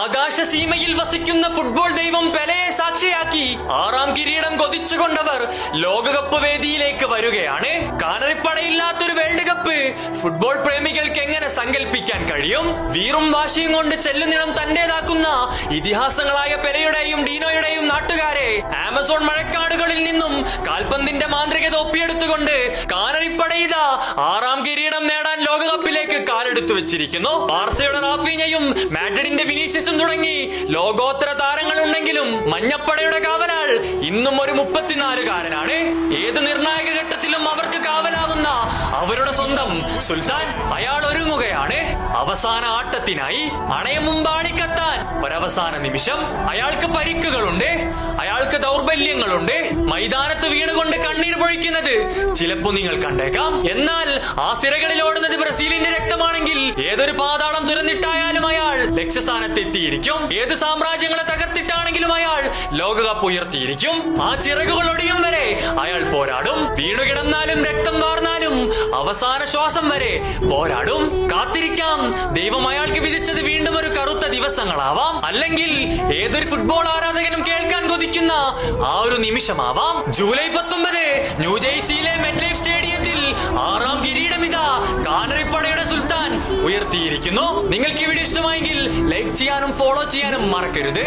ആകാശസീമയിൽ വസിക്കുന്ന ഫുട്ബോൾ ദൈവം പെലെയെ സാക്ഷിയാക്കി 6ാം കിരീടം കൊതിച്ചുകൊണ്ടവർ ലോകകപ്പ് വേദിയിലേക്ക് വരികയാണ്. കാനറിപ്പടയില്ലാത്തൊരു വേൾഡ് കപ്പ് ഫുട്ബോൾ പ്രേമികൾക്ക് എങ്ങനെ സങ്കല്പിക്കാൻ കഴിയും? വീറും വാശിയും കൊണ്ട് ചെല്ലുനിളം തന്റേതാക്കുന്ന ഇതിഹാസങ്ങളായ പെലെയുടെയും ഡീനോയുടെയും നാട്ടുകാരെ ആമസോൺ മഴക്കാടുകളിൽ നിന്നും കാൽപന്തിന്റെ മാന്ത്രികത ഒപ്പിയെടുത്തുകൊണ്ട് കാനറിപ്പടയിത 6ാം കിരീടം നേടാൻ ലോകകപ്പിലേക്ക് കാലെടുത്തു വെച്ചിരിക്കുന്നു. ബാർസയുടെ റാഫീഞ്ഞയും മാഡ്രിഡിന്റെ വിനീഷ്യസും തുടങ്ങി ലോകോത്തര താരങ്ങൾ ഉണ്ടെങ്കിലും മഞ്ഞപ്പടയുടെ കാവലാൾ ഇന്നും ഒരു 34-കാരനാണ്. ഏത് നിർണായക ഘട്ടത്തിലും അവർക്ക് കാവലാകുന്ന അവരുടെ സ്വന്തം സുൽത്താൻ അയാൾ ഒരുങ്ങുകയാണ് അവസാന ആട്ടത്തിനായി. അണയം മുമ്പാടിക്കെത്താൻ ഒരവസാന നിമിഷം. അയാൾക്ക് പരിക്കുകളുണ്ട്, അയാൾക്ക് ദൗർബല്യങ്ങളുണ്ട്. മൈതാനത്ത് വീണുകൊണ്ട് കണ്ണീർ പൊഴിക്കുന്നത് ചിലപ്പോ നിങ്ങൾ കണ്ടേക്കാം. എന്നാൽ ആ സിരകളിൽ ഓടുന്നത് ബ്രസീലിന്റെ രക്തമാണെങ്കിൽ ഏതൊരു പാതാളം തുറന്നിട്ടായാലും അയാൾ ലക്ഷ്യസ്ഥാനത്തെത്തിയിരിക്കും. ഏത് സാമ്രാജ്യങ്ങളെ തകർത്തിട്ടാണെങ്കിലും അയാൾ ലോകകപ്പ് ഉയർത്തിയിരിക്കും. ആ ചിറകുകൾ ഒടിയും വരെ അയാൾ പോരാടും. വീണുകിടന്നാലും രക്തം വാർന്നാലും അവസാന ശ്വാസം വരെ പോരാടും. കാത്തിരിക്കാം. ദൈവം അയാൾക്ക് വിധിച്ചത് വീണ്ടും ഒരു കറുത്ത ദിവസങ്ങളാവാം, അല്ലെങ്കിൽ ഏതൊരു ഫുട്ബോൾ ആരാധകനും കേൾക്കാൻ കൊതിക്കുന്ന ആ ഒരു നിമിഷമാവാം. ജൂലൈ 19 ന്യൂജേഴ്സിയിലെ മെറ്റ്ലൈഫ് സ്റ്റേഡിയത്തിൽ 6ാം കിരീടം ഇതാ കാനറിപ്പടയുടെ സുൽത്താൻ ഉയർത്തിയിരിക്കുന്നു. നിങ്ങൾക്ക് ഈ വീഡിയോ ഇഷ്ടമായെങ്കിൽ ലൈക്ക് ചെയ്യാനും ഫോളോ ചെയ്യാനും മറക്കരുത്.